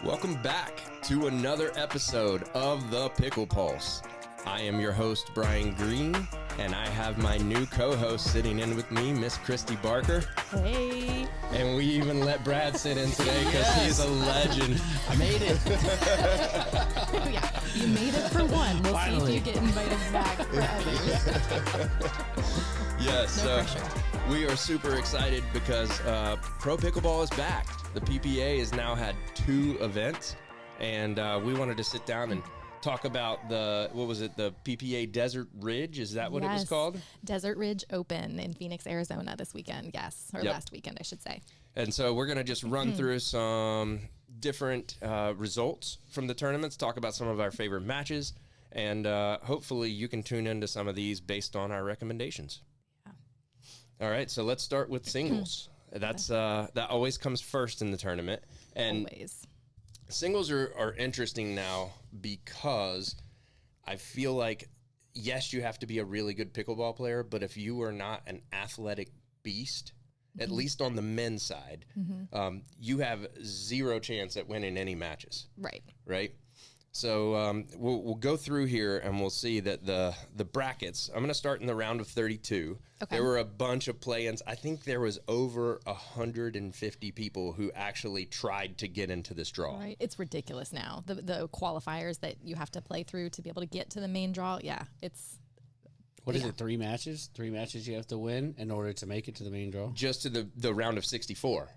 Welcome back to another episode of the Pickle Pulse. I am your host, Brian Green, and I have my new co-host sitting in with me, Miss Christy Barker. Hey. And we even let Brad sit in today because he's a legend. I made it. Oh, yeah. You made it for one. We'll Finally. see if you get invited back for others. Yes, No so pressure. we are super excited because Pro Pickleball is back. The PPA has now had 2 events, and we wanted to sit down and talk about the PPA Desert Ridge? Is that what it was Yes. called? Desert Ridge Open in Phoenix, Arizona this weekend. Yes. Or Yep. last weekend, I should say. And so we're going to just run through some different results from the tournaments, talk about some of our favorite matches, and hopefully you can tune into some of these based on our recommendations. Yeah. All right, so let's start with singles. That's that always comes first in the tournament. And Always. singles are interesting now because I feel like, yes, you have to be a really good pickleball player, but if you are not an athletic beast, at least on the men's side, you have zero chance at winning any matches, Right. right? So we'll go through here and we'll see that the brackets, I'm going to start in the round of 32. Okay. There were a bunch of play-ins. I think there was over 150 people who actually tried to get into this draw. Right. It's ridiculous now. The qualifiers that you have to play through to be able to get to the main draw. Yeah. It's What is it, 3 matches? 3 matches you have to win in order to make it to the main draw? Just to the round of 64.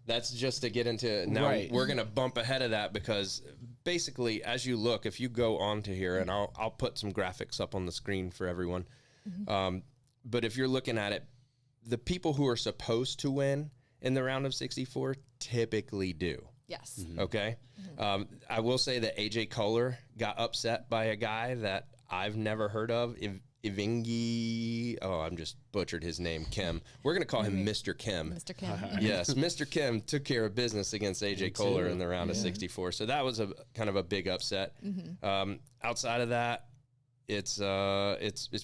That's just to get into. Now Right. we're going to bump ahead of that because basically, as you look, if you go onto here, and I'll put some graphics up on the screen for everyone. But if you're looking at it, the people who are supposed to win in the round of 64 typically do. yes. Okay. I will say that AJ Kohler got upset by a guy that I've never heard of. Ivingi, I'm just butchered his name, Kim. We're going to call him Mr. Kim. Mr. Kim. Yes, Mr. Kim took care of business against AJ Kohler in the round of 64. So that was a kind of a big upset. Outside of that, it's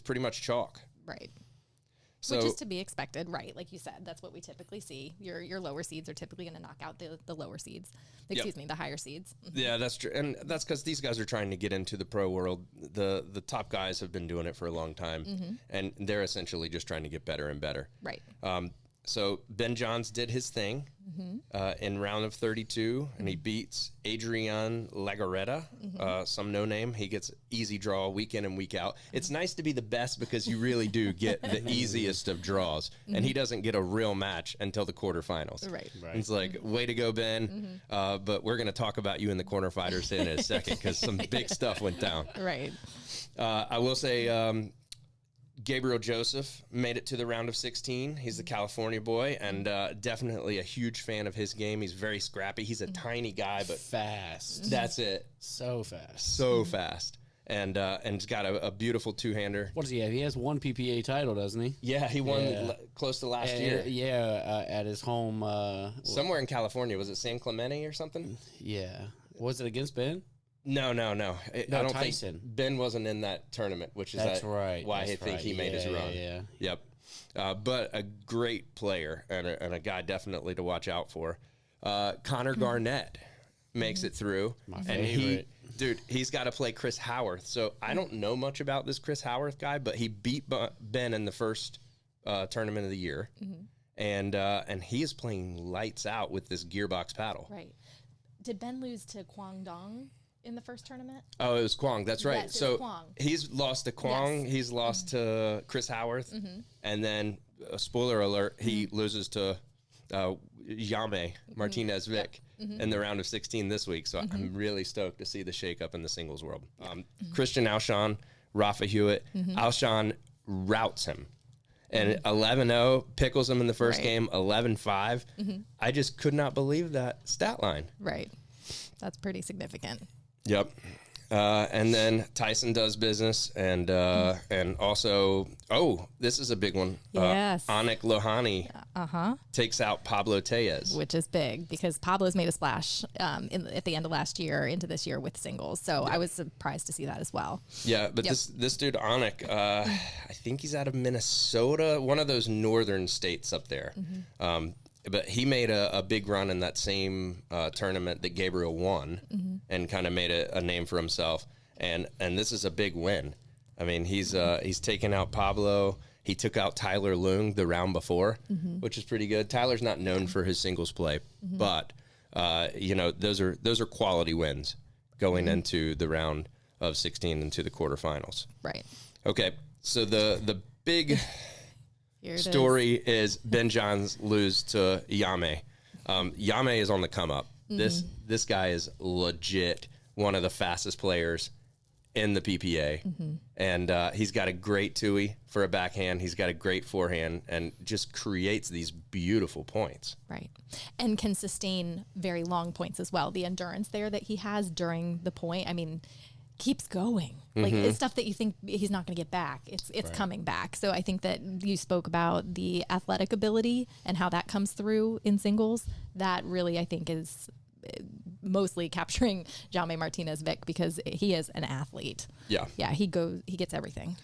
pretty much chalk. Right. So Which is to be expected, right? Like you said, that's what we typically see. Your lower seeds are typically going to knock out the lower seeds. Excuse me, the higher seeds. yeah, that's true, and that's because these guys are trying to get into the pro world. The top guys have been doing it for a long time, and they're essentially just trying to get better and better. Right. So Ben Johns did his thing in round of 32, and he beats Adrian Lagaretta, some no name. He gets easy draw week in and week out. It's nice to be the best because you really do get the easiest of draws, and he doesn't get a real match until the quarterfinals. Right. It's like, way to go, Ben. But we're going to talk about you in the corner fighters in a second because some big stuff went down. Right. I will say Gabriel Joseph made it to the round of 16. He's the California boy, and definitely a huge fan of his game. He's very scrappy. He's a tiny guy, but Fast. that's it. So fast. So fast. And he's got a beautiful two-hander. What does he have? He has 1 PPA title, doesn't he? Yeah, he won Yeah. close to last year. Yeah, at his home. Somewhere in California. Was it San Clemente or something? Yeah. Was it against Ben? No. I don't Tyson. think Ben wasn't in that tournament, which is That's right. why That's I think right. he made his run. Yeah. Yep. But a great player and a guy definitely to watch out for. Connor Garnett makes it through. My and favorite. he's got to play Chris Howarth. So I don't know much about this Chris Howarth guy, but he beat Ben in the first tournament of the year. And he is playing lights out with this gearbox paddle. Right. Did Ben lose to Kwang Dong in the first tournament? Oh, it was Kwong. That's right. Yes, it So was Kwong. he's lost to Kwong. Yes. He's lost to Chris Howarth. And then, spoiler alert, he loses to Yame Martinez Vic in the round of 16 this week. So I'm really stoked to see the shakeup in the singles world. Christian Alshon, Rafa Hewitt. Alshon routs him. And 11-0, pickles him in the first Right. game, 11-5. I just could not believe that stat line. Right. That's pretty significant. Yep. And then Tyson does business, and also, this is a big one. Yes. Anik Lohani takes out Pablo Tellez. Which is big because Pablo's made a splash at the end of last year into this year with singles. So I was surprised to see that as well. Yeah, but Yep. this dude Anik, I think he's out of Minnesota, one of those northern states up there. but he made a big run in that same tournament that Gabriel won, and kind of made a name for himself. And this is a big win. I mean, he's taken out Pablo. He took out Tyler Leung the round before, which is pretty good. Tyler's not known for his singles play, but those are quality wins going into the round of 16 into the quarterfinals. Right. Okay, so the big story is Ben Johns lose to Yame. Yame is on the come up. This guy is legit one of the fastest players in the PPA, and he's got a great Tui for a backhand. He's got a great forehand, and just creates these beautiful points. Right, and can sustain very long points as well. The endurance there that he has during the point, I mean, keeps going. Like, it's stuff that you think he's not going to get back. It's coming back. So I think that you spoke about the athletic ability and how that comes through in singles. That really, I think, is mostly capturing Jaume Martinez-Vic, because he is an athlete. Yeah, he gets everything.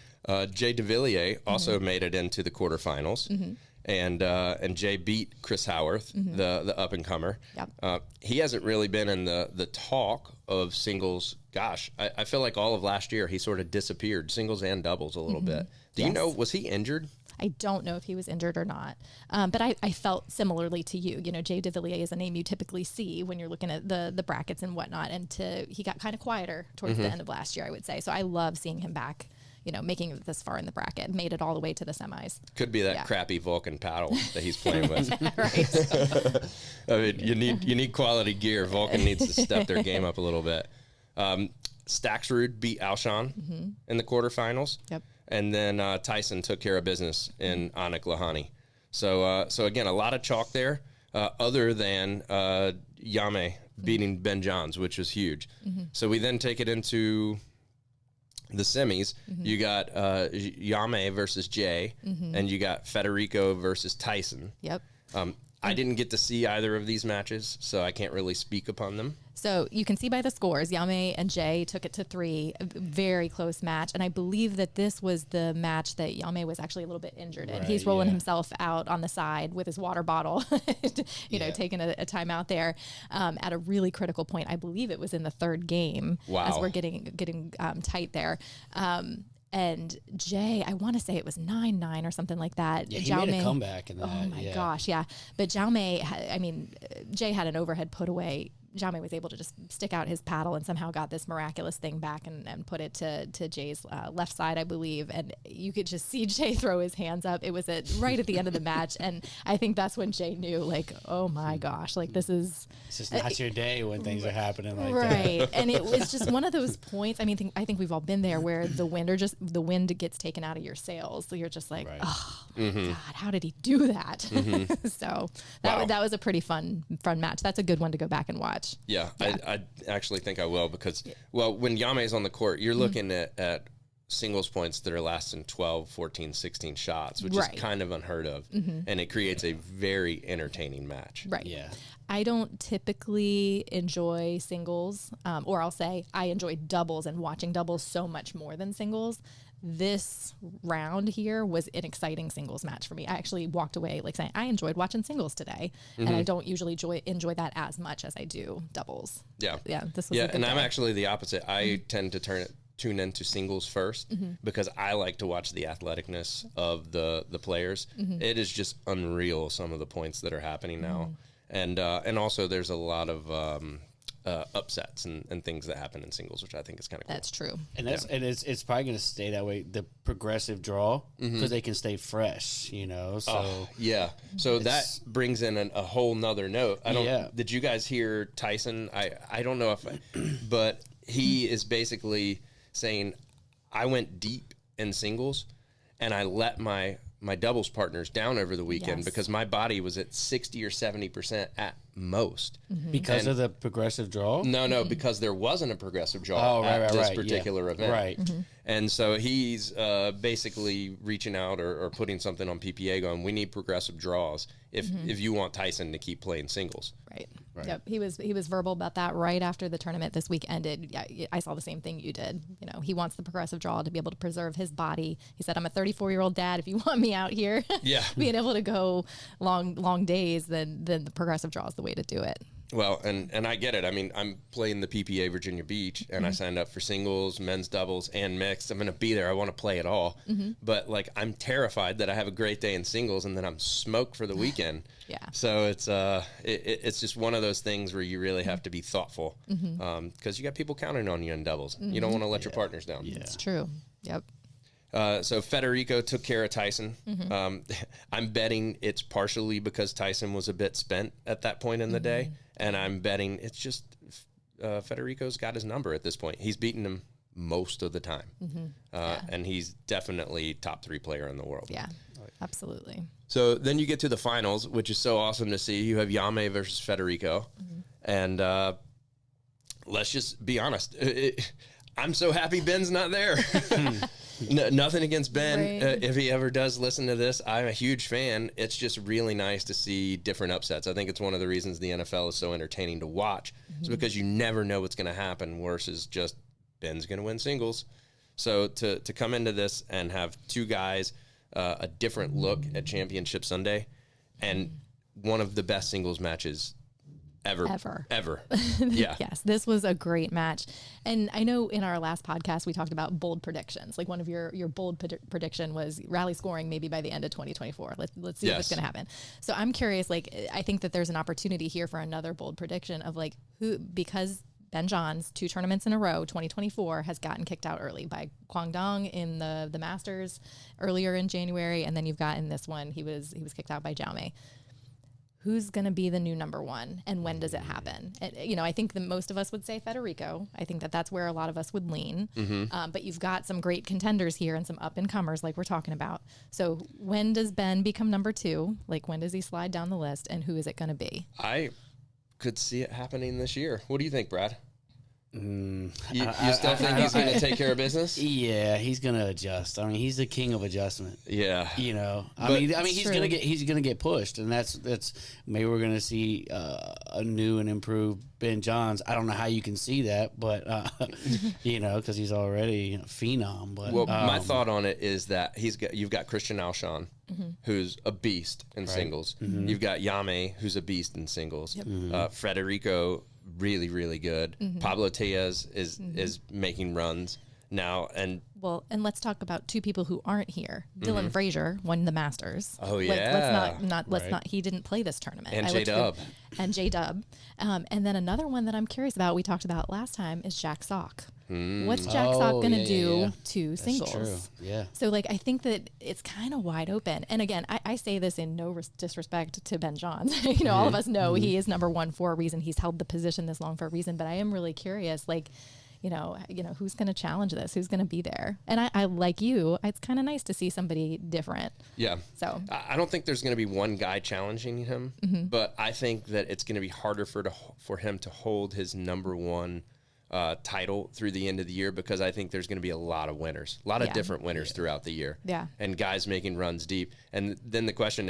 Jay DeVilliers also made it into the quarterfinals, and Jay beat Chris Howarth, the up and comer. Yep. He hasn't really been in the talk of singles. Gosh, I feel like all of last year he sort of disappeared, singles and doubles a little bit. Do you know, was he injured? I don't know if he was injured or not, but I felt similarly to you. You know, Jay DeVilliers is a name you typically see when you're looking at the brackets and whatnot, and he got kind of quieter towards the end of last year, I would say. So I love seeing him back, you know, making it this far in the bracket, made it all the way to the semis. Could be that crappy Vulcan paddle that he's playing with. Right. I mean, you need quality gear. Vulcan needs to step their game up a little bit. Staxrud beat Alshon in the quarterfinals. Yep. And then Tyson took care of business in Anik Lahani. So again, a lot of chalk there, other than Yame beating Ben Johns, which was huge. So we then take it into the semis. You got Yame versus Jay, and you got Federico versus Tyson. Yep. I didn't get to see either of these matches, so I can't really speak upon them. So you can see by the scores, Yame and Jay took it to 3, a very close match. And I believe that this was the match that Yame was actually a little bit injured in. He's rolling himself out on the side with his water bottle, you know, taking a timeout there at a really critical point. I believe it was in the 3rd game as we're getting tight there. And Jay, I want to say it was 9-9 or something like that. Yeah, he made a comeback in that. Oh my gosh, yeah. But Jaume, Jay had an overhead put away. Jaume was able to just stick out his paddle and somehow got this miraculous thing back and put it to Jay's left side, I believe. And you could just see Jay throw his hands up. It was right at the end of the match. And I think that's when Jay knew, like, oh my gosh, like this is... It's just not your day when things are happening like that. Right. And it was just one of those points. I mean, I think we've all been there where the wind gets taken out of your sails. So you're just like, oh my God, how did he do that? So that was a pretty fun match. That's a good one to go back and watch. Yeah. I actually think I will, because, when Yame's on the court, you're looking at singles points that are lasting 12, 14, 16 shots, which is kind of unheard of. And it creates a very entertaining match. Right. Yeah. I don't typically enjoy singles, or I'll say I enjoy doubles and watching doubles so much more than singles. This round here was an exciting singles match for me. I actually walked away like saying I enjoyed watching singles today, and I don't usually enjoy that as much as I do doubles. Yeah, this was a good and day. I'm actually the opposite. I tend to tune into singles first because I like to watch the athleticness of the players. It is just unreal, some of the points that are happening now, and also there's a lot of upsets and things that happen in singles, which I think is kind of cool. That's true. And it's probably going to stay that way, the progressive draw, because they can stay fresh, you know. So so that brings in a whole nother note. Did you guys hear Tyson? I don't know if but he is basically saying, I went deep in singles and I let my doubles partners down over the weekend because my body was at 60 or 70% at most. Because of the progressive draw? No, because there wasn't a progressive draw at this particular event. Right. And so he's basically reaching out or putting something on PPA going, we need progressive draws if you want Tyson to keep playing singles. Right. Yep. He was verbal about that right after the tournament this week ended. I saw the same thing you did. You know, he wants the progressive draw to be able to preserve his body. He said, I'm a 34-year-old dad. If you want me out here being able to go long days, then the progressive draw is the way to do it. Well, and I get it. I mean, I'm playing the PPA Virginia Beach, and I signed up for singles, men's doubles, and mixed. I'm going to be there. I want to play it all. But, like, I'm terrified that I have a great day in singles, and then I'm smoked for the weekend. So it's just one of those things where you really have to be thoughtful because you got people counting on you in doubles. You don't want to let your partners down. Yeah. It's true. Yep. So Federico took care of Tyson. I'm betting it's partially because Tyson was a bit spent at that point in the day. And I'm betting it's just Federico's got his number at this point. He's beaten him most of the time. And he's definitely top 3 player in the world. Yeah, absolutely. So then you get to the finals, which is so awesome to see. You have Yame versus Federico. And let's just be honest. I'm so happy Ben's not there. Nothing against Ben. If he ever does listen to this, I'm a huge fan. It's just really nice to see different upsets. I think it's one of the reasons the NFL is so entertaining to watch. It's because you never know what's going to happen versus just Ben's going to win singles. So to come into this and have 2 guys, a different look at Championship Sunday, and one of the best singles matches ever. Yeah. Yes, this was a great match. And I know in our last podcast, we talked about bold predictions. Like one of your bold prediction was rally scoring maybe by the end of 2024. Let's see if it's going to happen. So I'm curious, like, I think that there's an opportunity here for another bold prediction of like because Ben Johns, 2 tournaments in a row, 2024, has gotten kicked out early by Guangdong in the Masters earlier in January. And then you've got in this one, he was kicked out by Jaume. Who's going to be the new number 1 and when does it happen? I think that most of us would say Federico. I think that that's where a lot of us would lean. But you've got some great contenders here and some up and comers like we're talking about. So when does Ben become number 2? Like when does he slide down the list and who is it going to be? I could see it happening this year. What do you think, Brad? You still think he's going to take care of business? Yeah, he's going to adjust. I mean, he's the king of adjustment. Yeah, I mean, he's going to get pushed, and that's maybe we're going to see a new and improved Ben Johns. I don't know how you can see that, but because he's already a phenom. But my thought on it is that you've got Christian Alshon, who's a beast in singles. You've got Yame, who's a beast in singles. Federico, really, really good. Pablo Tellez is making runs now. And let's talk about 2 people who aren't here. Dylan Frazier won the Masters. Oh yeah. Let's not. He didn't play this tournament. And J-Dub. And then another one that I'm curious about, we talked about last time, is Jack Sock. What's Jack Sock going to do to singles? That's true. Yeah. So I think that it's kind of wide open. And again, I say this in no disrespect to Ben Johns. All of us know he is number 1 for a reason. He's held the position this long for a reason. But I am really curious, who's going to challenge this? Who's going to be there? And I like you, it's kind of nice to see somebody different. Yeah. So I don't think there's going to be one guy challenging him, but I think that it's going to be harder for him to hold his number 1 title through the end of the year because I think there's going to be a lot of winners, a lot of different winners throughout the year. Yeah. And guys making runs deep. And then the question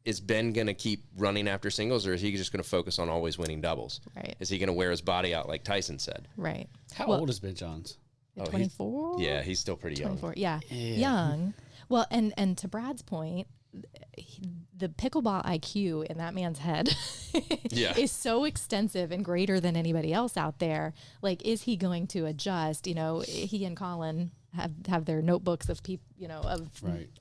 is Ben going to keep running after singles or is he just going to focus on always winning doubles? Right. Is he going to wear his body out like Tyson said? Right. How old is Ben Johns? 24? Yeah, he's still pretty young. 24, yeah. Young. Well, and to Brad's point, the pickleball IQ in that man's head is so extensive and greater than anybody else out there. Like, is he going to adjust? He and Colin have their notebooks of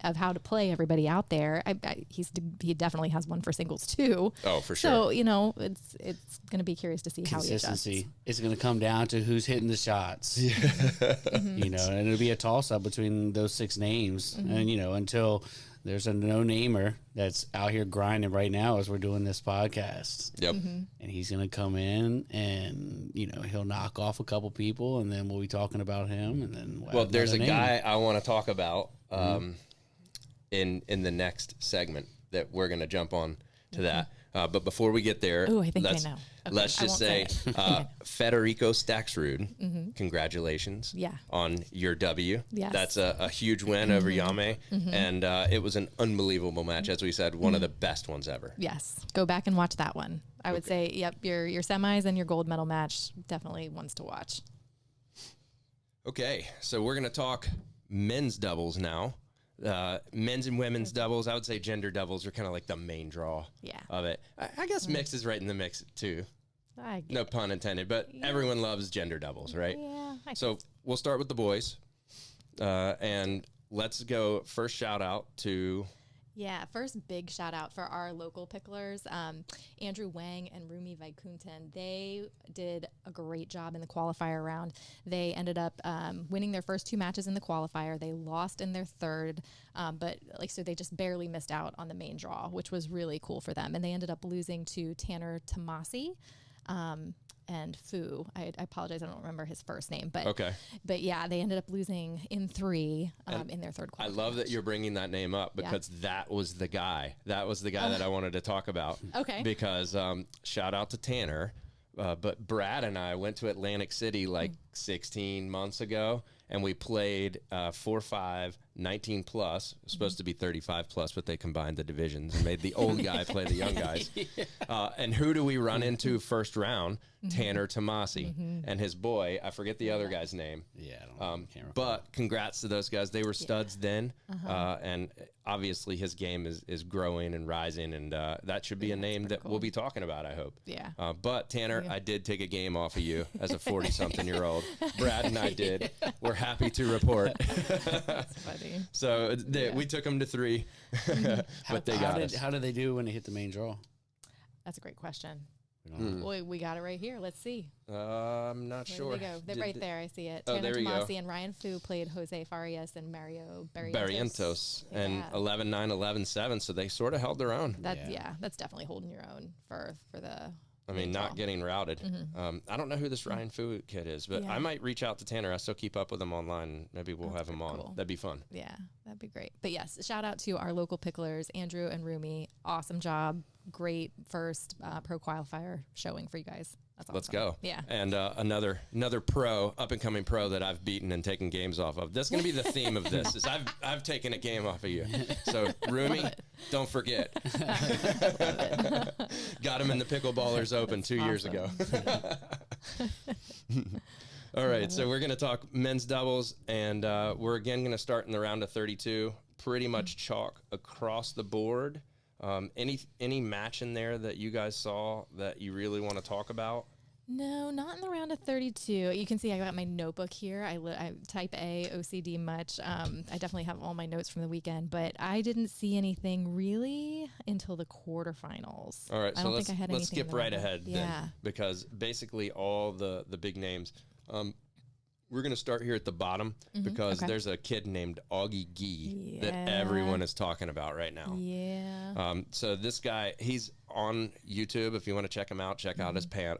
of how to play everybody out there. He definitely has one for singles too. Oh, for sure. So it's going to be curious to see how he adjusts. Consistency. It's going to come down to who's hitting the shots. And it'll be a toss up between those 6 names, and until there's a no-namer that's out here grinding right now as we're doing this podcast. Yep. And he's going to come in and, he'll knock off a couple people and then we'll be talking about him. And then there's a guy I want to talk about in the next segment that we're going to jump on to that. But before we get there, Ooh, I think I know. Okay, let's I just won't say, say Federico Staxrud, congratulations Yeah. on your W. Yes. That's a huge win over Yame, and it was an unbelievable match. As we said, one of the best ones ever. Yes. Go back and watch that one. I would say, yep, your semis and your gold medal match, definitely ones to watch. Okay, so we're going to talk men's doubles now. Men's and women's doubles, I would say gender doubles are kind of like the main draw of it. I guess mix is right in the mix too. No pun intended, but everyone loves gender doubles, right? Yeah. So we'll start with the boys. And let's go first shout out to... Yeah, first big shout out for our local picklers, Andrew Wang and Rumi Vaikuntan. They did a great job in the qualifier round. They ended up winning their first 2 matches in the qualifier. They lost in their third, but so they just barely missed out on the main draw, which was really cool for them. And they ended up losing to Tanner Tomasi. And Fu. I apologize, I don't remember his first name, but but yeah, they ended up losing in 3 in their third qualifier. I love that you're bringing that name up because that was the guy. That was the guy that I wanted to talk about. Okay. Because shout out to Tanner, but Brad and I went to Atlantic City like 16 months ago, and we played 4-5, 19 plus. It was supposed to be 35 plus, but they combined the divisions and made the old guy play the young guys. And who do we run into first round? Tanner Tomasi and his boy. I forget the other guy's name. Yeah, I can't remember. But congrats to those guys. They were studs then, and obviously his game is growing and rising, and that should be a name that we'll be talking about, I hope. Yeah. But Tanner, I did take a game off of you as a 40-something-year-old. Brad and I did. We're happy to report. That's funny. So we took them to 3, but they got us. How did they do when they hit the main draw? That's a great question. We got it right here. Let's see. I'm not sure. Where did they go? They're right there. I see it. Oh, Tanner there you go. Tomasi and Ryan Fu played Jose Farias and Mario Barrientos and 11-9, 11-7. So they sort of held their own. That's definitely holding your own for the. I mean, not getting routed. I don't know who this Ryan Fu kid is, but I might reach out to Tanner. I still keep up with him online. Maybe we'll have him on. Cool. That'd be fun. Yeah, that'd be great. But yes, shout out to our local picklers, Andrew and Rumi. Awesome job. Great first pro qualifier showing for you guys. That's awesome. Let's go. Yeah. And another pro, up and coming pro that I've beaten and taken games off of. That's going to be the theme of this. Is I've taken a game off of you. So Rumi, don't forget. Got him in the Pickleballers Open 2 years ago. All right, so we're going to talk men's doubles, and we're again going to start in the round of 32. Pretty much chalk across the board. Any match in there that you guys saw that you really want to talk about? No, not in the round of 32. You can see I got my notebook here. I type A, OCD much. I definitely have all my notes from the weekend, but I didn't see anything really until the quarterfinals. All right, I don't think I had anything. Let's skip right ahead then, yeah. because basically all the big names. We're going to start here at the bottom because there's a kid named Augie Gee that everyone is talking about right now. Yeah. So this guy, he's on YouTube. If you want to check him out, check out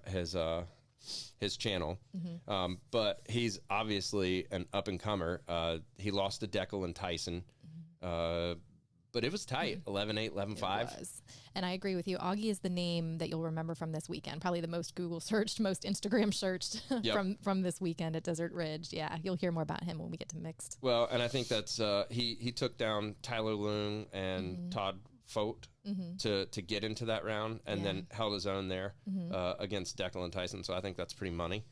his channel. But he's obviously an up-and-comer. He lost to Declan and Tyson. But it was tight, 11-8, 11-5. It was. And I agree with you. Augie is the name that you'll remember from this weekend. Probably the most Google searched, most Instagram searched from this weekend at Desert Ridge. Yeah, you'll hear more about him when we get to mixed. Well, and I think that's he took down Tyler Loong and Todd Fote to get into that round, and then held his own there against Declan and Tyson. So I think that's pretty money.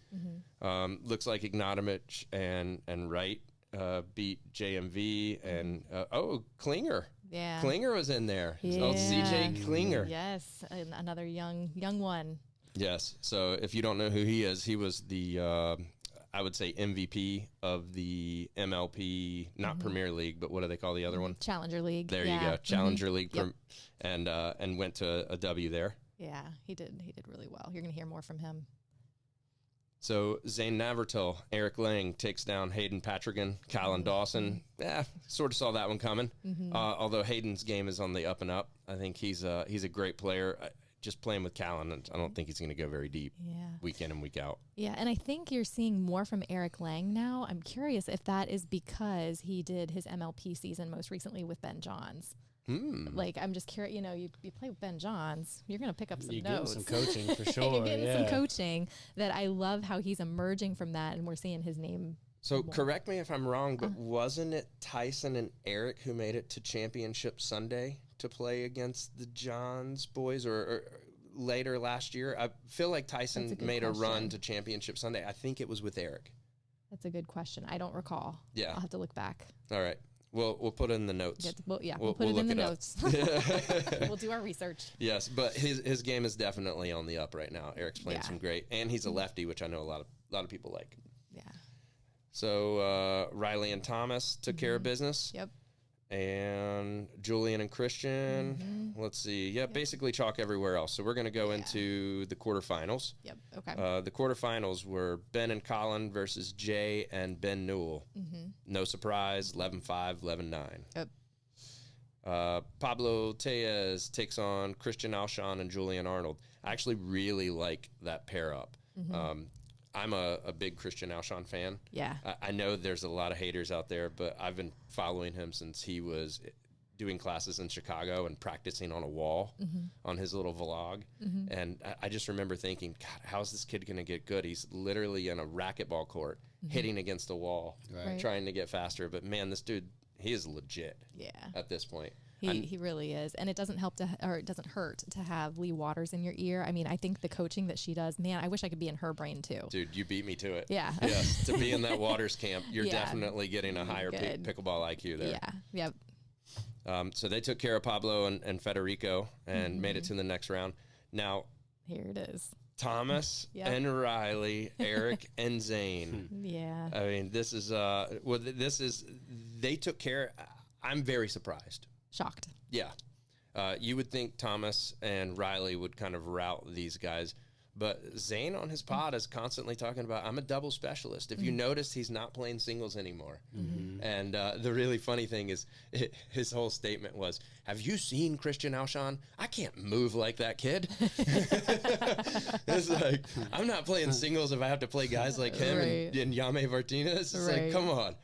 Looks like Ignatovich and Wright beat JMV and Klinger. Yeah, Klinger was in there. Yeah. Old CJ Klinger. Yes, another young one. Yes. So if you don't know who he is, he was the I would say MVP of the MLP, not Premier League, but what do they call the other one? Challenger League. There you go, Challenger League, and went to a W there. Yeah, he did really well. You're gonna hear more from him. So Zane Navertil, Eric Lang takes down Hayden Patrigan, Colin Dawson. Sort of saw that one coming. Although Hayden's game is on the up and up. I think he's a great player. Just playing with Colin, I don't think he's going to go very deep week in and week out. Yeah, and I think you're seeing more from Eric Lang now. I'm curious if that is because he did his MLP season most recently with Ben Johns. Like, I'm just curious, you know, you play with Ben Johns, you're going to pick up some You notes. get some coaching for sure. You're getting yeah. some coaching that I love how he's emerging from that, and we're seeing his name. So correct me if I'm wrong, but wasn't it Tyson and Eric who made it to Championship Sunday to play against the Johns boys, or later last year? I feel like Tyson made a run to Championship Sunday. I think it was with Eric. That's a good question. I don't recall. Yeah. I'll have to look back. All right. We'll put it in the notes. We'll put it in the notes. We'll do our research. Yes, but his game is definitely on the up right now. Eric's playing some great, and he's a lefty, which I know a lot of people like. Yeah. So Riley and Thomas took care of business. Yep. And Julian and Christian. Let's see. Yeah, basically chalk everywhere else. So we're going to go into the quarterfinals. Yep. Okay. The quarterfinals were Ben and Colin versus Jay and Ben Newell. No surprise, 11-5, 11-9. Yep. Pablo Tellez takes on Christian Alshon and Julian Arnold. I actually really like that pair up. I'm a big Christian Alshon fan. Yeah. I know there's a lot of haters out there, but I've been following him since he was doing classes in Chicago and practicing on a wall on his little vlog. And I just remember thinking, God, how's this kid going to get good? He's literally in a racquetball court hitting against a wall, trying to get faster. But man, this dude, he is legit at this point. He really is. And it doesn't it doesn't hurt to have Lee Waters in your ear. I mean, I think the coaching that she does, man, I wish I could be in her brain too. Dude, you beat me to it. Yeah. Yes. To be in that Waters camp, you're definitely getting a higher pickleball IQ there. Yeah. Yep. So they took care of Pablo and Federico and made it to the next round. Now, here it is. Thomas and Riley, Eric and Zane. Yeah. I mean, this is they took care. I'm very surprised. Shocked. Yeah. You would think Thomas and Riley would kind of route these guys, but Zane on his pod is constantly talking about, I'm a double specialist. If you notice, he's not playing singles anymore. And the really funny thing is his whole statement was, have you seen Christian Alshon? I can't move like that kid. It's like, I'm not playing singles if I have to play guys like him and Yame Martinez. It's like, come on.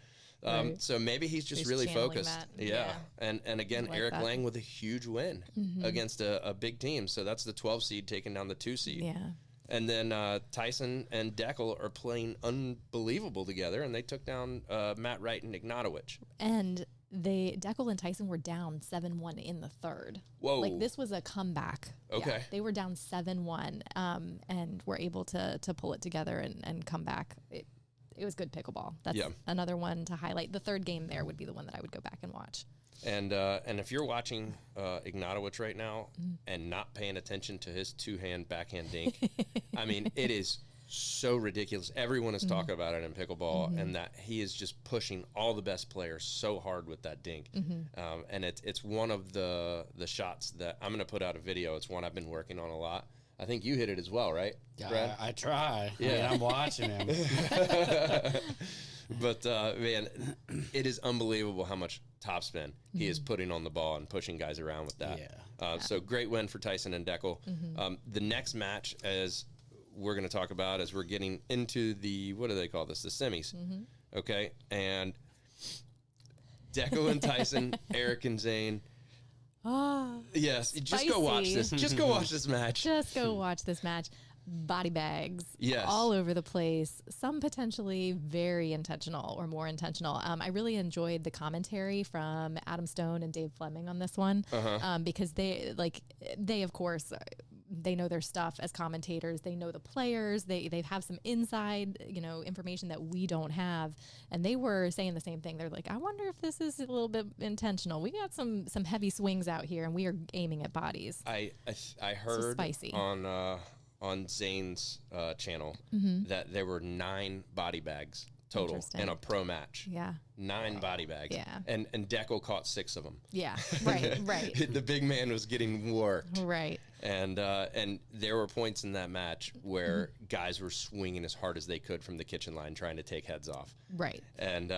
So maybe he's just really focused. Yeah. And again, Eric Lang with a huge win against a big team. So that's the 12 seed taking down the 2 seed. Yeah. And then Tyson and Deckel are playing unbelievable together, and they took down Matt Wright and Ignatowicz. And Deckel and Tyson were down 7-1 in the third. Whoa. Like, this was a comeback. Okay. Yeah, they were down 7-1 and were able to pull it together and come back. It was good pickleball. That's another one to highlight. The third game there would be the one that I would go back and watch. And if you're watching Ignatowicz right now and not paying attention to his two-hand backhand dink, I mean, it is so ridiculous. Everyone is talking about it in pickleball, and that he is just pushing all the best players so hard with that dink. And it's one of the shots that I'm going to put out a video. It's one I've been working on a lot. I think you hit it as well, right, Brad? I try. Yeah, I'm watching him. But, man, it is unbelievable how much topspin he is putting on the ball and pushing guys around with that. So great win for Tyson and Deckel. The next match, as we're going to talk about, as we're getting into the, what do they call this, the semis. Okay, and Deckel and Tyson, Eric and Zane. Yes, just go watch this. Just go watch this match. Just go watch this match. Body bags Yes. all over the place. Some potentially very intentional or more intentional. I really enjoyed the commentary from Adam Stone and Dave Fleming on this one because they of course they know their stuff as commentators. They know the players. They have some inside information that we don't have, and they were saying the same thing. They're like, I wonder if this is a little bit intentional. We got some heavy swings out here, and we are aiming at bodies. I heard spicy. on Zane's channel that there were 9 body bags total in a pro match. Yeah. 9 body bags. Yeah. And Deckel caught 6 of them. Yeah. Right. The big man was getting worked. Right. And there were points in that match where guys were swinging as hard as they could from the kitchen line trying to take heads off. Right. And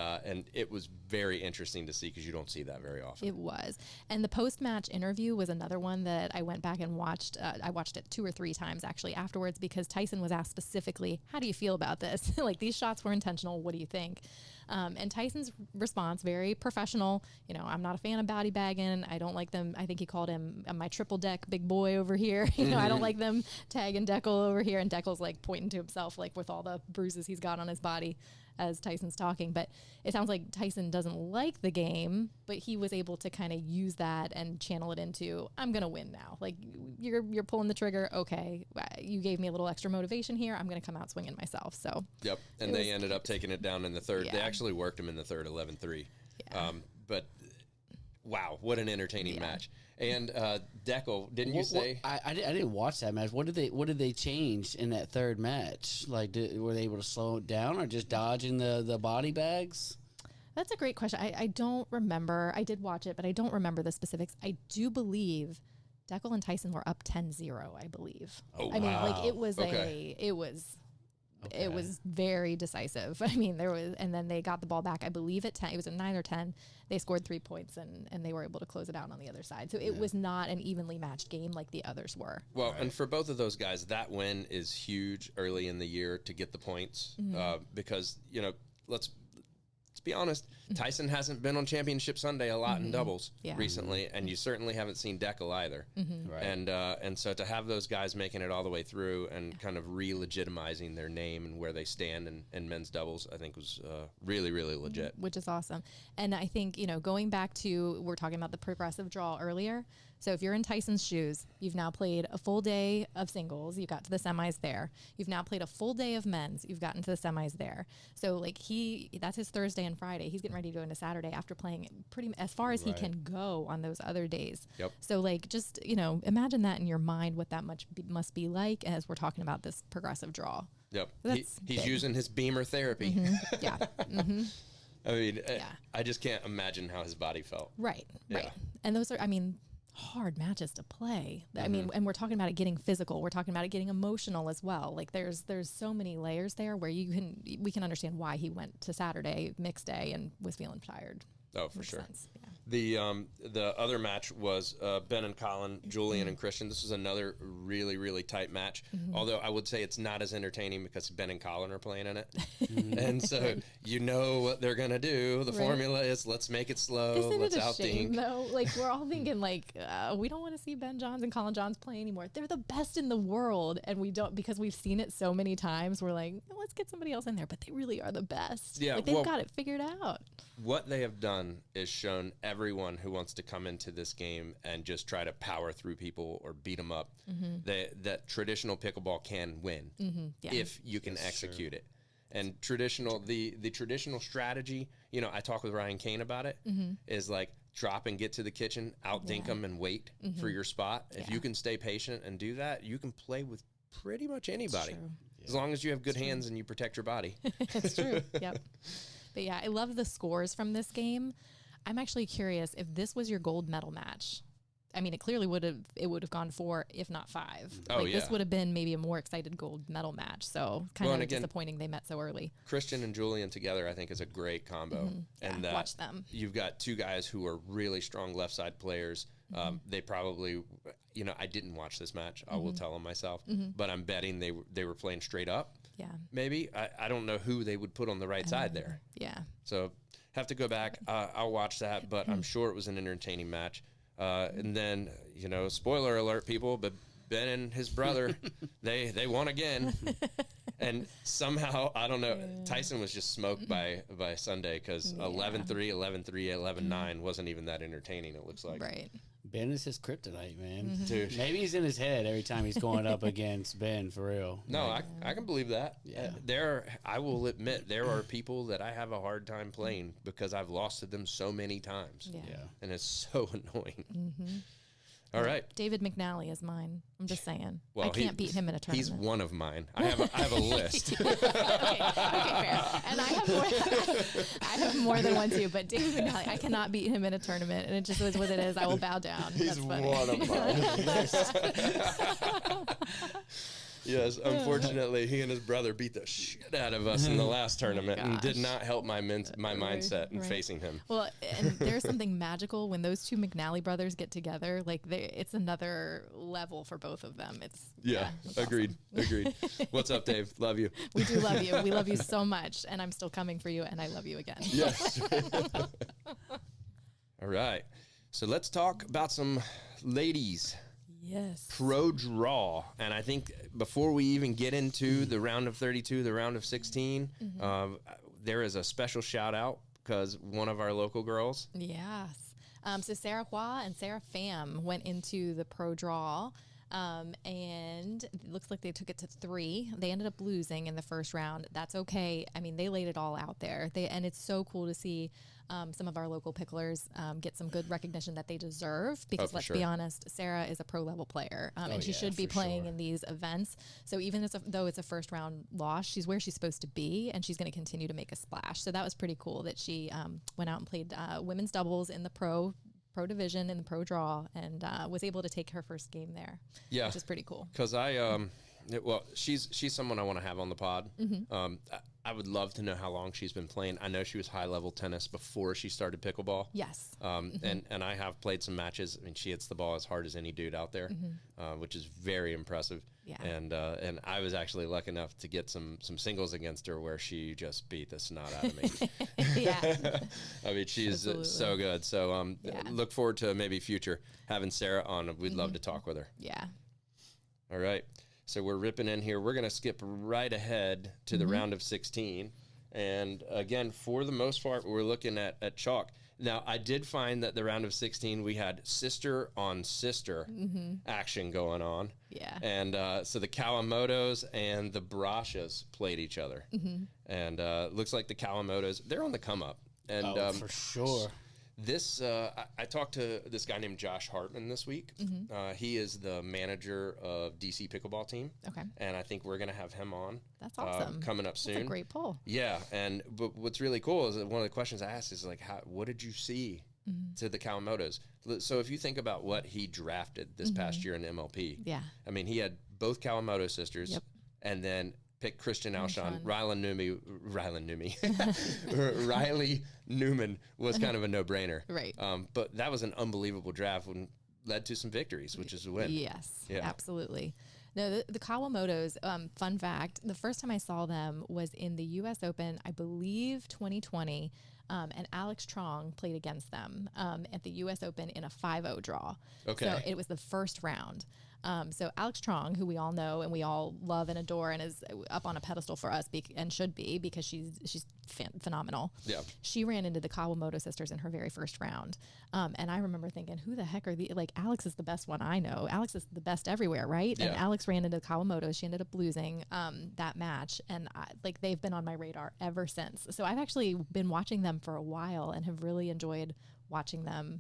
it was very interesting to see because you don't see that very often. It was. And the post-match interview was another one that I went back and watched. I watched it 2 or 3 times actually afterwards because Tyson was asked specifically, how do you feel about this? Like, these shots were intentional. What do you think? And Tyson's response, very professional. You know, I'm not a fan of body bagging. I don't like them. I think he called him my triple deck big boy over here. You know, I don't like them tagging Deckel over here. And Deckel's like pointing to himself, like with all the bruises he's got on his body as Tyson's talking. But it sounds like Tyson doesn't like the game, but he was able to kind of use that and channel it into, I'm going to win now. Like, you're pulling the trigger. Okay. You gave me a little extra motivation here. I'm going to come out swinging myself. So, yep. And they ended up taking it down in the third. Yeah. They actually worked him in the third, 11-3. Yeah. But wow, what an entertaining match. And Deckel, didn't you say? I didn't watch that match. What did they change in that third match? Like, were they able to slow it down or just dodging the body bags? That's a great question. I don't remember. I did watch it, but I don't remember the specifics. I do believe Deckel and Tyson were up 10-0, I believe. Oh, I mean, wow. like, it was Okay. it was very decisive. I mean, and then they got the ball back, I believe at 10, it was a 9 or 10. They scored 3 points and they were able to close it out on the other side. So it was not an evenly matched game like the others were. Well, and for both of those guys, that win is huge early in the year to get the points because, you know, let's be honest, Tyson hasn't been on Championship Sunday a lot in doubles recently, and you certainly haven't seen Deckel either. Right. And so to have those guys making it all the way through and kind of re-legitimizing their name and where they stand in men's doubles, I think was really, really legit. Which is awesome. And I think, you know, going back to, we're talking about the progressive draw earlier. So if you're in Tyson's shoes, you've now played a full day of singles. You got to the semis there. You've now played a full day of men's. You've gotten to the semis there. So like that's his Thursday and Friday. He's getting ready to go into Saturday after playing pretty as far as he can go on those other days. Yep. So like, just, you know, imagine that in your mind, what that must be like as we're talking about this progressive draw. Yep. That's He's big. using his Beamer therapy. Yeah. I mean, I just can't imagine how his body felt. Right. Yeah. And those are, I mean, hard matches to play. I mean, and we're talking about it getting physical. We're talking about it getting emotional as well. Like there's so many layers there where we can understand why he went to Saturday mixed day and was feeling tired. Oh, for Makes sure. sense. Yeah. The other match was Ben and Colin, Julian and Christian. This was another really, really tight match. Although I would say it's not as entertaining because Ben and Colin are playing in it. And so you know what they're going to do. The formula is let's make it slow. Isn't Let's it a shame, outthink. though? Like, we're all thinking, like, we don't want to see Ben Johns and Colin Johns play anymore. They're the best in the world, and we don't, because we've seen it so many times. We're like, let's get somebody else in there, but they really are the best. Yeah, like, they've well, got it figured out. What they have done is shown everyone who wants to come into this game and just try to power through people or beat them up that traditional pickleball can win Yeah. if you can execute it. And the traditional strategy, you know, I talk with Ryan Kane about it, is like drop and get to the kitchen, outthink them and wait for your spot. If you can stay patient and do that, you can play with pretty much anybody. True. As long as you have good hands and you protect your body. It's true. Yep. But yeah, I love the scores from this game. I'm actually curious if this was your gold medal match. I mean, it clearly would have gone 4, if not 5. Oh, Like, yeah. This would have been maybe a more excited gold medal match. So kind of disappointing they met so early. Christian and Julian together, I think, is a great combo. And Yeah, watch them. You've got two guys who are really strong left side players. They probably, you know, I didn't watch this match. I will tell them myself, but I'm betting they were playing straight up. Yeah. Maybe I don't know who they would put on the right side there. Yeah. So have to go back. I'll watch that, but I'm sure it was an entertaining match. And then, you know, spoiler alert, people, but Ben and his brother, they won again. And somehow, I don't know, Tyson was just smoked by Sunday because 11-3, 11-3, 11-9 wasn't even that entertaining, it looks like. Right. Ben is his kryptonite, man. Dude. Maybe he's in his head every time he's going up against Ben, for real. No, I can believe that. Yeah. I will admit, there are people that I have a hard time playing because I've lost to them so many times. Yeah. Yeah. And it's so annoying. All right. David McNally is mine. I'm just saying. Well, I can't beat him in a tournament. He's one of mine. I have a list. okay, fair. And I have more than one too, but David McNally, I cannot beat him in a tournament, and it just is what it is. I will bow down. He's That's funny. one of mine. Yes, unfortunately, he and his brother beat the shit out of us in the last tournament and did not help my mindset in facing him. Well, and there's something magical when those two McNally brothers get together. Like, it's another level for both of them. It's agreed. What's up, Dave? Love you. We do love you. We love you so much, and I'm still coming for you, and I love you again. Yes. All right. So let's talk about some ladies. Yes. Pro draw. And I think before we even get into the round of 32, the round of 16, there is a special shout out because one of our local girls. Yes. So Sarah Hua and Sarah Pham went into the pro draw. And it looks like they took it to 3. They ended up losing in the first round. That's okay. I mean, they laid it all out there. And it's so cool to see some of our local picklers get some good recognition that they deserve. Because let's be honest, Sarah is a pro level player, and she should be playing in these events. So even though it's a first round loss, she's where she's supposed to be, and she's going to continue to make a splash. So that was pretty cool that she went out and played women's doubles in the pro division in the pro draw and was able to take her first game there. Yeah, which is pretty cool. Because she's someone I want to have on the pod. I would love to know how long she's been playing. I know she was high level tennis before she started pickleball. Yes. And I have played some matches. I mean, she hits the ball as hard as any dude out there, which is very impressive. Yeah. And I was actually lucky enough to get some singles against her where she just beat the snot out of me. Yeah. I mean, she's so good. So look forward to maybe future having Sarah on. We'd love to talk with her. Yeah. All right. So we're ripping in here. We're going to skip right ahead to the round of 16. And again, for the most part, we're looking at chalk. Now, I did find that the round of 16, we had sister on sister action going on. Yeah. And so the Kawamotos and the Brashas played each other. And looks like the Kawamotos, they're on the come up. And for sure. This, I talked to this guy named Josh Hartman this week. He is the manager of DC Pickleball Team. Okay. And I think we're going to have him on. That's awesome. Coming up soon. That's a great pull. Yeah. But what's really cool is that one of the questions I asked is like, what did you see to the Kawamotos? So if you think about what he drafted this past year in MLP. Yeah. I mean, he had both Kawamoto sisters and then picked Christian Alshon. Riley Newman was kind of a no-brainer. Right. But that was an unbelievable draft and led to some victories, which is a win. Yes, absolutely. No, the Kawamotos, fun fact, the first time I saw them was in the U.S. Open, I believe 2020, and Alex Trong played against them at the U.S. Open in a 5-0 draw. Okay. So it was the first round. So Alex Trong, who we all know and we all love and adore and is up on a pedestal for us and should be because she's phenomenal. Yeah. She ran into the Kawamoto sisters in her very first round. And I remember thinking, who the heck are the, like, Alex is the best one I know. Alex is the best everywhere, right? Yeah. And Alex ran into the Kawamoto. She ended up losing that match. And they've been on my radar ever since. So I've actually been watching them for a while and have really enjoyed watching them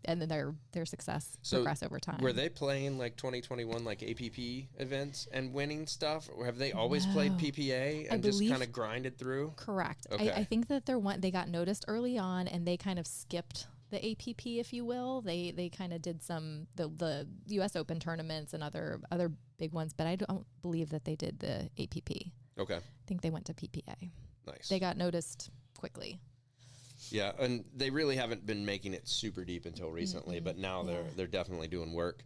and then their success progress over time. Were they playing like 2021 like APP events and winning stuff, or have they always played PPA and just kind of grinded through? Correct. Okay. I think that they got noticed early on and they kind of skipped the APP, if you will. They kind of did some the US Open tournaments and other big ones, but I don't believe that they did the APP. Okay. I think they went to PPA. Nice. They got noticed quickly. Yeah, and they really haven't been making it super deep until recently, but now they're definitely doing work.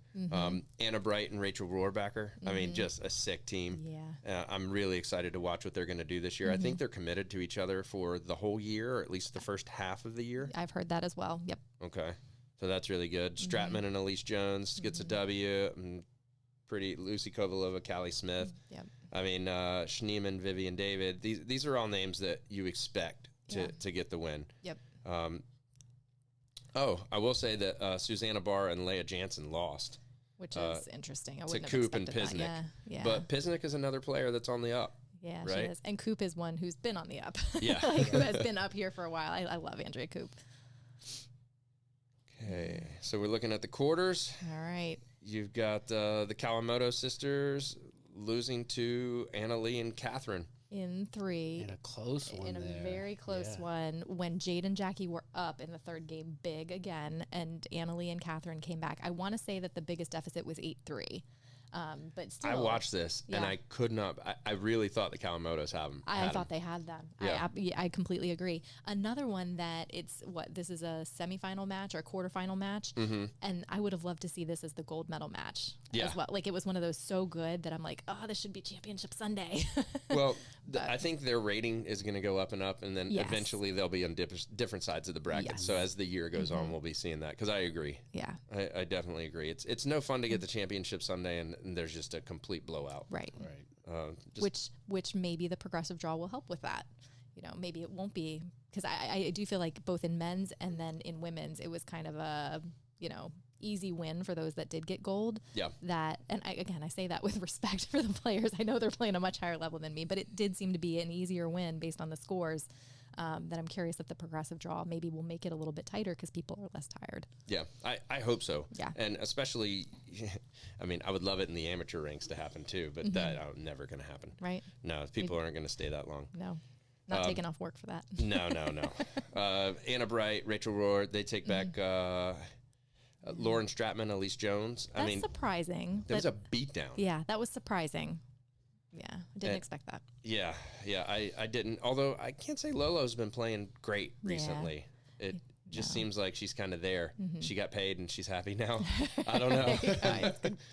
Anna Bright and Rachel Rohrbacher, I mean, just a sick team. Yeah, I'm really excited to watch what they're going to do this year. I think they're committed to each other for the whole year, or at least the first half of the year. I've heard that as well. Yep. Okay, so that's really good. Stratman and Elise Jones gets a W. And pretty Lucy Kovalova, Callie Smith. Yep. I mean, Schneeman, Vivian David. These are all names that you expect to get the win. Yep. I will say that Susanna Barr and Leah Jansen lost. Which is interesting. I to wouldn't Coop have and expected Pisnik. that. Yeah. But Pisnik is another player that's on the up. Yeah, right? she is. And Coop is one who's been on the up. Yeah. Who has been up here for a while. I love Andrea Coop. Okay. So we're looking at the quarters. All right. You've got the Kawamoto sisters losing to Anna Lee and Catherine. In 3. In a close one. In a very close one when Jade and Jackie were up in the third game big again and Annalie and Catherine came back. I want to say that the biggest deficit was 8-3. But still, I watched this and I could not. I really thought the Kawamotos have them. I thought they had them. Yeah. I completely agree. Another one that this is a semifinal match or a quarterfinal match, and I would have loved to see this as the gold medal match as well. Like, it was one of those so good that I'm like, oh, this should be Championship Sunday. Well, I think their rating is going to go up and up, and then eventually they'll be on different sides of the bracket. So as the year goes on, we'll be seeing that, because I agree. Yeah, I definitely agree. It's no fun to get the Championship Sunday and there's just a complete blowout. Right. Which maybe the progressive draw will help with that. You know, maybe it won't be, because I do feel like both in men's and then in women's, it was kind of a, easy win for those that did get gold. Yeah. I say that with respect for the players. I know they're playing a much higher level than me, but it did seem to be an easier win based on the scores. That I'm curious if the progressive draw maybe will make it a little bit tighter because people are less tired. Yeah, I hope so. Yeah. And especially, I mean, I would love it in the amateur ranks to happen too, but that's never going to happen. Right. No, people aren't going to stay that long. No. Not taking off work for that. No. Anna Bright, Rachel Rohr, they take back Lauren Stratman, Elise Jones. That's surprising. That was a beatdown. Yeah, that was surprising. Yeah, I didn't expect that. Yeah, I didn't. Although I can't say Lolo's been playing great recently. It just seems like she's kind of there. She got paid and she's happy now. I don't know.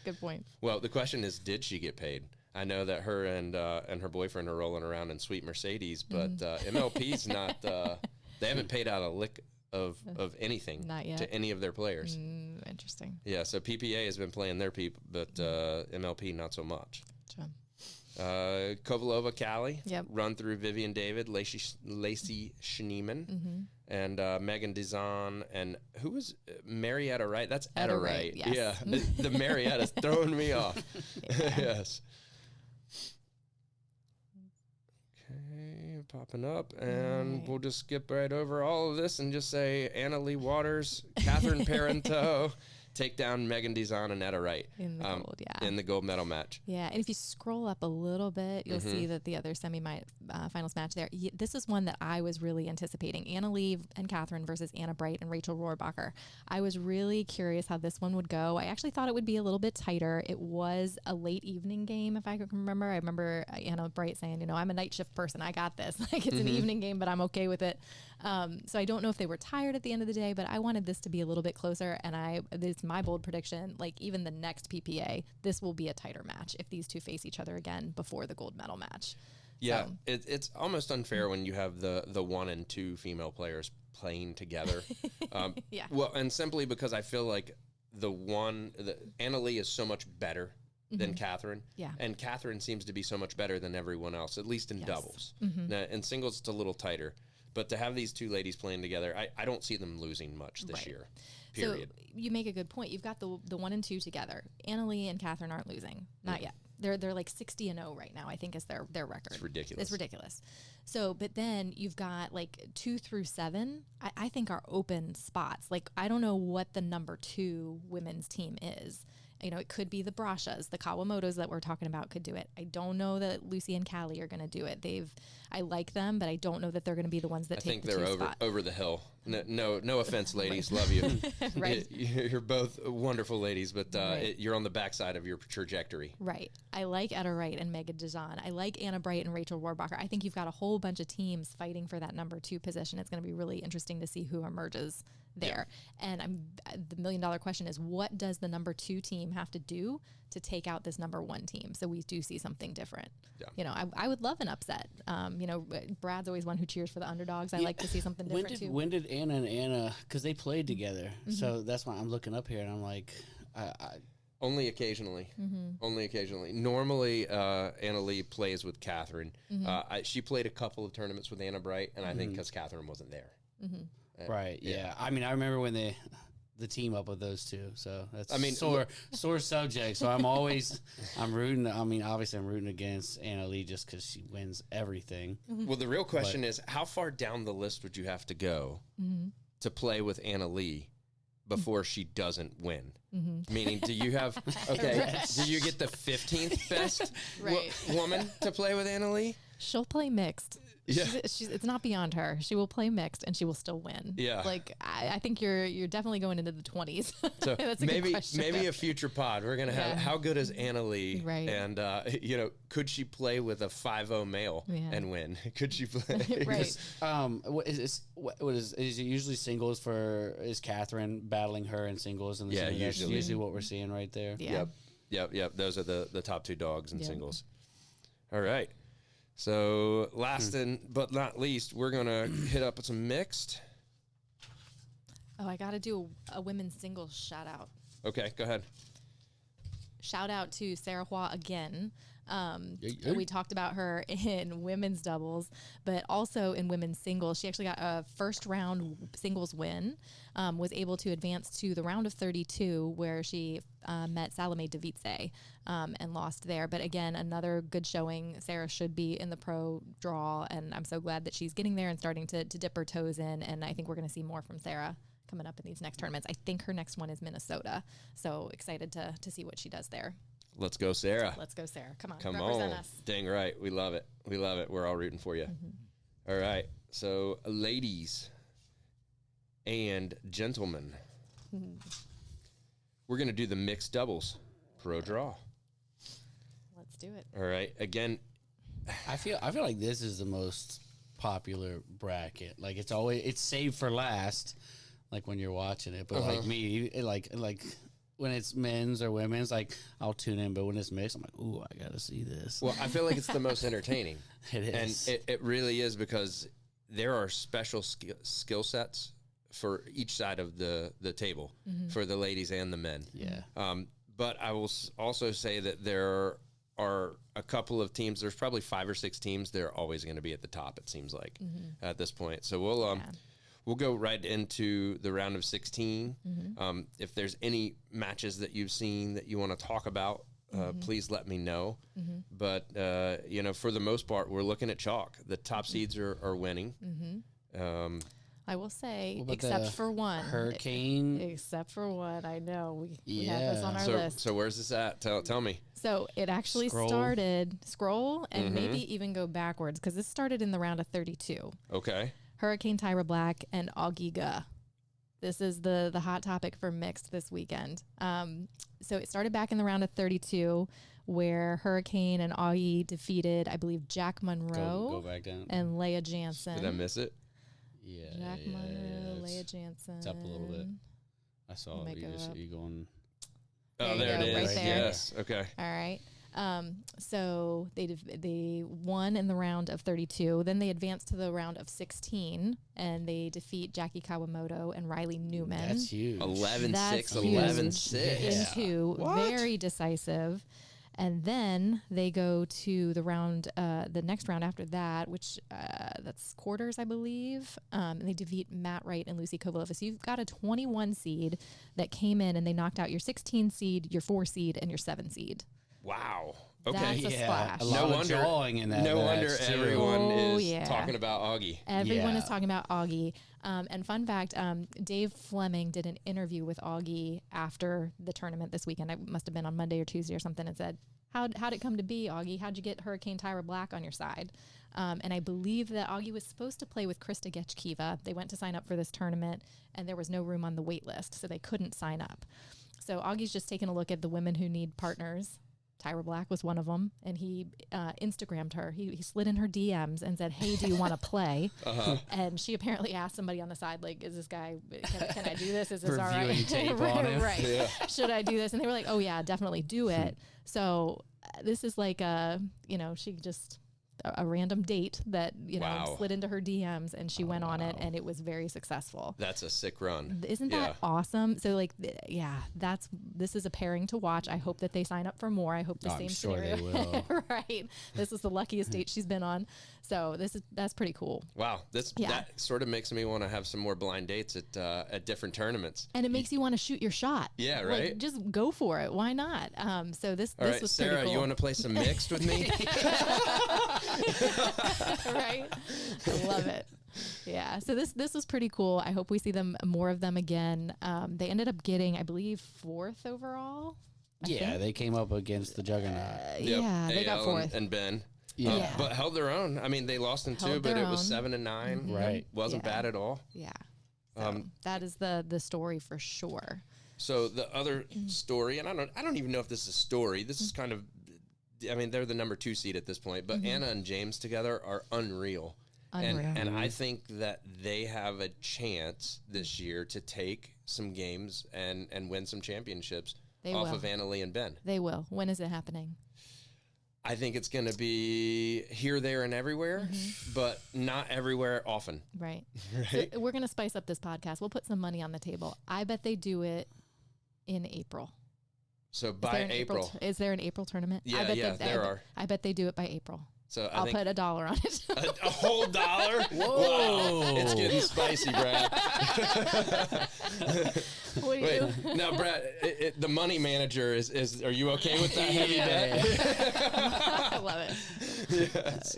Good point. Well, the question is, did she get paid? I know that her and her boyfriend are rolling around in sweet Mercedes, but MLP's not. They haven't paid out a lick of anything to any of their players. Interesting. Yeah, so PPA has been playing their people, but MLP not so much. Sure. Kovalova, Callie, Yep. run through Vivian David, Lacey Schneeman, and Megan Dizon, and who was Marietta Wright? That's Etta Wright. Yes. Yeah, the Marietta's throwing me off. Yes. Okay, popping up, and we'll just skip right over all of this and just say Anna Lee Waters, Catherine Parenteau, take down Megan Dizon and Etta Wright in the gold, in the gold medal match. Yeah, and if you scroll up a little bit, you'll see that the other semi-finals match there, this is one that I was really anticipating. Anna Lee and Catherine versus Anna Bright and Rachel Rohrbacher. I was really curious how this one would go. I actually thought it would be a little bit tighter. It was a late evening game, if I can remember. I remember Anna Bright saying, I'm a night shift person. I got this. Like, it's an evening game, but I'm okay with it. So I don't know if they were tired at the end of the day, but I wanted this to be a little bit closer, and it's my bold prediction, like even the next PPA, this will be a tighter match if these two face each other again before the gold medal match. Yeah, so. It's almost unfair when you have the 1 and 2 female players playing together. Yeah. Well, and simply because I feel like Anna Lee is so much better than Catherine. Yeah. And Catherine seems to be so much better than everyone else, at least in doubles. Now, in singles, it's a little tighter. But to have these two ladies playing together, I don't see them losing much this year. Period. So you make a good point. You've got the 1 and 2 together. Anna Lee and Catherine aren't losing. Not yet. They're like 60-0 right now, I think, is their record. It's ridiculous. So, but then you've got like 2 through 7, I think are open spots. Like, I don't know what the number 2 women's team is. It could be the Brashas, the Kawamotos that we're talking about could do it. I don't know that Lucy and Callie are going to do it. I like them, but I don't know that they're going to be the ones that take the 2 spot. I think they're over the hill. No offense, ladies. Love you. Right. You're both wonderful ladies, but you're on the backside of your trajectory. Right. I like Etta Wright and Megan Dizon. I like Anna Bright and Rachel Rohrbacher. I think you've got a whole bunch of teams fighting for that number 2 position. It's going to be really interesting to see who emerges there. Yeah. And the $1 million question is, what does the number 2 team have to do to take out this number 1 team? So we do see something different. Yeah. I would love an upset. Brad's always one who cheers for the underdogs. I like to see something different too. When did Anna, because they played together. So that's why I'm looking up here and I'm like, Only occasionally. Only occasionally. Normally, Anna Lee plays with Catherine. She played a couple of tournaments with Anna Bright, and I think because Catherine wasn't there. Right. Yeah. I mean, I remember when the team up with those two. So that's sore subject. So I'm rooting. I mean, obviously I'm rooting against Anna Lee just because she wins everything. Well, the real question is, how far down the list would you have to go to play with Anna Lee before she doesn't win? Meaning, do you have, do you get the 15th best woman to play with Anna Lee? She'll play mixed. Yeah. It's not beyond her. She will play mixed and she will still win. Yeah. Like I think you're definitely going into the 20s. So That's a maybe good question. maybe a future pod we're gonna have. Yeah. How good is Anna Lee? Right. And could she play with a 5-0 male and win? Could she play? Right. What is it usually singles for? Is Catherine battling her in singles? And Yeah, that's usually. usually what we're seeing right there. Yeah. Yep. Those are the top two dogs in singles. All right. So last but not least, we're gonna hit up some mixed. Oh, I got to do a women's singles shout out. Okay, go ahead. Shout out to Sarah Hua again. We talked about her in women's doubles, but also in women's singles. She actually got a first round singles win, was able to advance to the round of 32 where she met Salome Device and lost there. But again, another good showing. Sarah should be in the pro draw, and I'm so glad that she's getting there and starting to dip her toes in. And I think we're going to see more from Sarah coming up in these next tournaments. I think her next one is Minnesota. So excited to see what she does there. Let's go, Sarah. Let's go, Sarah. Come on. Come represent on. us. Dang right. We love it. We're all rooting for you. All right. So, ladies and gentlemen, we're going to do the mixed doubles pro draw. Let's do it. All right. Again, I feel like this is the most popular bracket. Like it's saved for last, like when you're watching it. But like me, like when it's men's or women's, like I'll tune in. But when it's mixed, I'm like, ooh, I gotta see this. well, I feel like it's the most entertaining. It is. And it really is, because there are special skill sets for each side of the table for the ladies and the men. Yeah. But I will also say that there are a couple of teams. There's probably 5 or 6 teams. They're always going to be at the top, it seems like, at this point. So we'll go right into the round of 16. If there's any matches that you've seen that you want to talk about, please let me know. But, for the most part, we're looking at chalk. The top seeds are winning. I will say, about except the for one. Hurricane. Except for one. I know. We have this on our So, list. so where's this at? Tell me. So it actually scroll and maybe even go backwards, because this started in the round of 32. Okay. Hurricane Tyra Black and Augie Ga. This is the hot topic for mixed this weekend. So it started back in the round of 32, where Hurricane and Augie defeated, I believe, Jack Monroe Go back down. and Leah Jansen. Did I miss it? Yeah. Jack Monroe, Leah Jansen. It's up a little bit. I saw Might you go just up. you going. Oh, There there you it go, is. right there. Yes. Okay. All right. So they won in the round of 32. Then they advanced to the round of 16, and they defeat Jackie Kawamoto and Riley Newman. That's huge. 11-6, That's 11-6. huge. Into very decisive. And then they go to the next round after that, which that's quarters, I believe. And they defeat Matt Wright and Lucy Kovalova. So you've got a 21 seed that came in, and they knocked out your 16 seed, your 4 seed, and your 7 seed. Wow. Okay. That's a splash. A lot of jawing in that. No wonder match, too. everyone Oh, is yeah. talking about Augie. Everyone Yeah. is talking about Augie. And fun fact, Dave Fleming did an interview with Augie after the tournament this weekend. It must have been on Monday or Tuesday or something, and said, how'd it come to be, Augie? How'd you get Hurricane Tyra Black on your side? And I believe that Augie was supposed to play with Krista Getchkiva. They went to sign up for this tournament, and there was no room on the wait list, so they couldn't sign up. So Augie's just taking a look at the women who need partners. Tyra Black was one of them, and he Instagrammed her. He slid in her DMs and said, "Hey, do you want to play?" And she apparently asked somebody on the side, like, "Is this guy? Can I do this? Is this all right?" Reviewing tape on him. Right? Yeah. Should I do this? And they were like, "Oh yeah, definitely do it." So this is like she just a random date that Wow. slid into her DMs, and she went on it, and it was very successful. That's a sick run. Isn't that awesome? So this is a pairing to watch. I hope that they sign up for more. I hope the I'm same sure scenario. they will. Right. This is the luckiest date she's been on. So that's pretty cool. Wow. That sort of makes me want to have some more blind dates at different tournaments. And it makes you want to shoot your shot. Yeah, Like, right? just go for it. Why not? So this All right, was Sarah, pretty cool. you want to play some mixed with me? Right? I love it. Yeah. So this was pretty cool. I hope we see more of them again. They ended up getting, I believe, 4th overall. Yeah, they came up against the Juggernaut. Yeah, they got AL 4th. and Ben. Yeah. But held their own. I mean, they lost in Held 2, but their it was own. 7-9. Right. Wasn't Yeah. bad at all. Yeah. So that is the story for sure. So the other story, and I don't even know if this is a story. This is kind of, I mean, they're the number 2 seed at this point, but Anna and James together are unreal. Unreal. And I think that they have a chance this year to take some games and win some championships They off will. of Anna Lee and Ben. They will. When is it happening? I think it's going to be here, there, and everywhere, but not everywhere often. Right. Right? So we're going to spice up this podcast. We'll put some money on the table. I bet they do it in April. So Is by there an April. Is there an April tournament? Yeah, I bet yeah, there are. I bet they do it by April. So I'll think put $1 on it. a whole dollar? Whoa. Wow. It's getting spicy, Brad. What do you Wait, do? now, Brad, the money manager is. Are you okay with that heavy bet? I love it. Yes.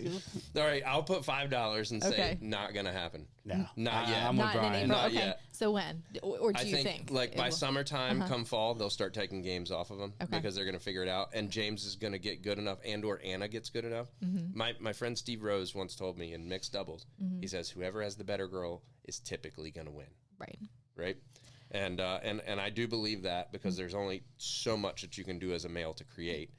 All right, I'll put $5 and say Okay. not gonna happen. No. Not yet. I'm with Not in Brian. April. Not Okay. yet. So when? Or do I you think, think? like it by will? summertime, come fall, they'll start taking games off of them Okay. because they're gonna figure it out. And James is gonna get good enough, or Anna gets good enough. My friend Steve Rose once told me in mixed doubles, he says whoever has the better girl is typically gonna win. Right. Right? And I do believe that because there's only so much that you can do as a male to create,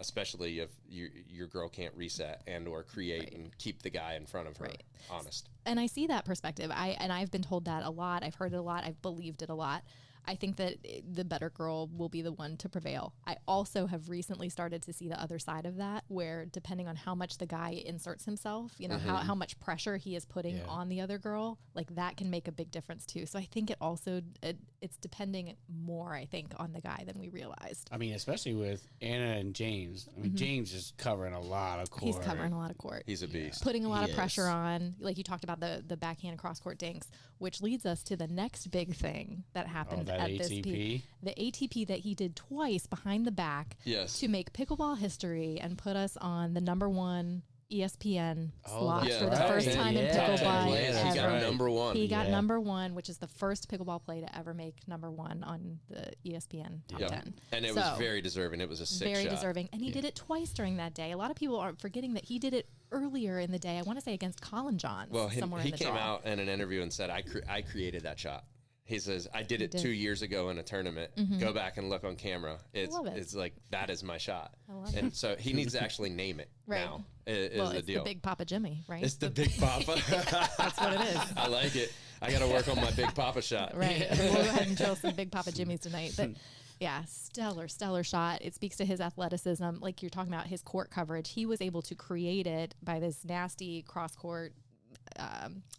especially if your girl can't reset or create and keep the guy in front of her honest. And I see that perspective. I've been told that a lot. I've heard it a lot. I've believed it a lot. I think that the better girl will be the one to prevail. I also have recently started to see the other side of that, where depending on how much the guy inserts himself, you know, how much pressure he is putting on the other girl, like that can make a big difference too. So I think it also, it's depending more, I think, on the guy than we realized. I mean, especially with Anna and James. I mean, James is covering a lot of court. He's covering a lot of court. He's a beast. Putting a lot He of pressure is. on, like you talked about the backhand cross court dinks, which leads us to the next big thing that happened that at this ATP? peak. The ATP that he did twice behind the back Yes. to make pickleball history and put us on the #1 ESPN slot that's for the right. first time in Yeah. pickleball Top 10 Yeah, place, that's he got right. number 1. He got Yeah. #1, which is the first pickleball play to ever make #1 on the ESPN top Yep. 10. And it So, was very deserving. It was a sick very shot. deserving. And he did it twice during that day. A lot of people are forgetting that he did it earlier in the day. I want to say against Colin Johns. Well, somewhere he in the came draw. out in an interview and said, I created that shot. He says, I did it did. 2 years ago in a tournament. Go back and look on camera. love it. It's like, that is my shot. I love And so he needs to actually name it Right. now, is Well, the it's deal. the Big Papa Jimmy, right? It's the Big Papa. That's what it is. I like it. I got to work on my Big Papa shot. Right. We'll go ahead and drill some Big Papa Jimmys tonight. But yeah, stellar shot. It speaks to his athleticism. Like you're talking about his court coverage. He was able to create it by this nasty cross court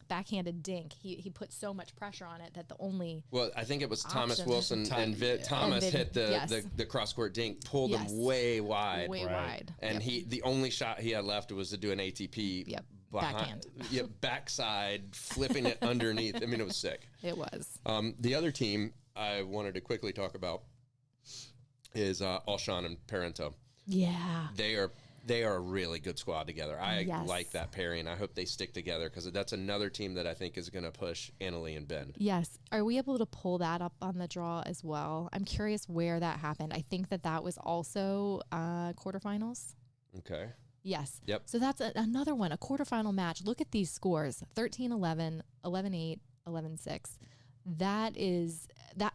backhanded dink. He put so much pressure on it that the only Well, I think it was Thomas Option. Wilson and Thomas And hit yes. the cross court dink, pulled Yes. him way wide. way wide. And the only shot he had left was to do an ATP Yep. behind, Backhand. backside, flipping it underneath. I mean, it was sick. It was. The other team I wanted to quickly talk about is Alshon and Parento. Yeah. They are a really good squad together. I Yes. like that pairing. I hope they stick together because that's another team that I think is going to push Annalie and Ben. Yes. Are we able to pull that up on the draw as well? I'm curious where that happened. I think that was also quarterfinals. Okay. Yes. Yep. So that's another one, a quarterfinal match. Look at these scores: 13-11, 11-8, 11-6. That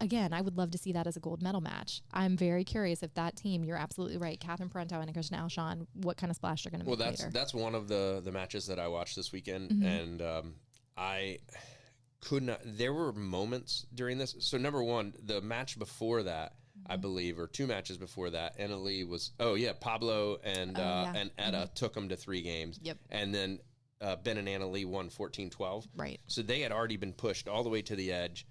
again, I would love to see that as a gold medal match. I'm very curious if that team, you're absolutely right, Catherine Parento and Kristen Alshon, what kind of splash they're going to make later. That's one of the matches that I watched this weekend, and I could not. There were moments during this. So number one, the match before that, I believe, or 2 matches before that, Annalie was. Oh yeah, Pablo and Etta took them to 3 games. Yep. And then Ben and Annalie won 14-12. Right. So they had already been pushed all the way to the edge.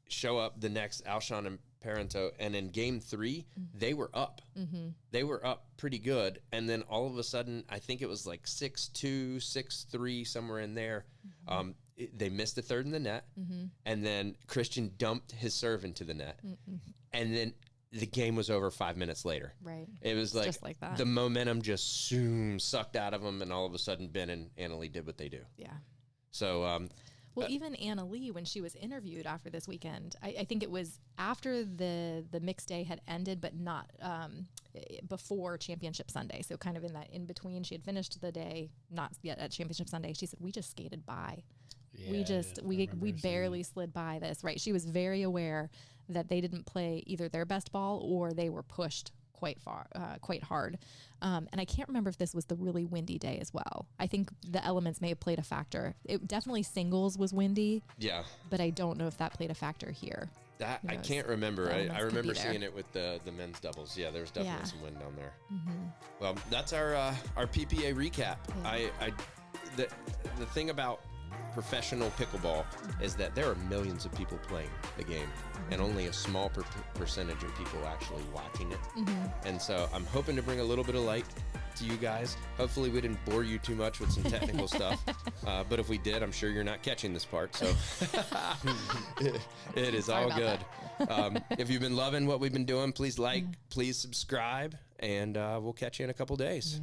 Show up the next Alshon and Parento, and in game 3, they were up. They were up pretty good, and then all of a sudden, I think it was like 6-2, 6-3, somewhere in there. They missed the third in the net, and then Christian dumped his serve into the net, and then the game was over 5 minutes later. Right. It was like, just like that. the momentum just sucked out of them, and all of a sudden, Ben and Annalie did what they do. Yeah. So Well, even Anna Lee, when she was interviewed after this weekend, I think it was after the mixed day had ended, but not before Championship Sunday. So kind of in that in between, she had finished the day, not yet at Championship Sunday. She said, we just skated by. Yeah, we barely slid by this, right? She was very aware that they didn't play either their best ball or they were pushed quite hard. And I can't remember if this was the really windy day as well. I think the elements may have played a factor. It definitely singles was windy. Yeah. But I don't know if that played a factor here. That I can't remember. I remember seeing it with the men's doubles. Yeah, there was definitely some wind down there. Mm-hmm. Well, that's our PPA recap. Yeah. The thing about professional pickleball is that there are millions of people playing the game and only a small percentage of people actually watching it. And so I'm hoping to bring a little bit of light to you guys. Hopefully we didn't bore you too much with some technical stuff, but if we did, I'm sure you're not catching this part, so it is all good. If you've been loving what we've been doing, please please subscribe, and we'll catch you in a couple days.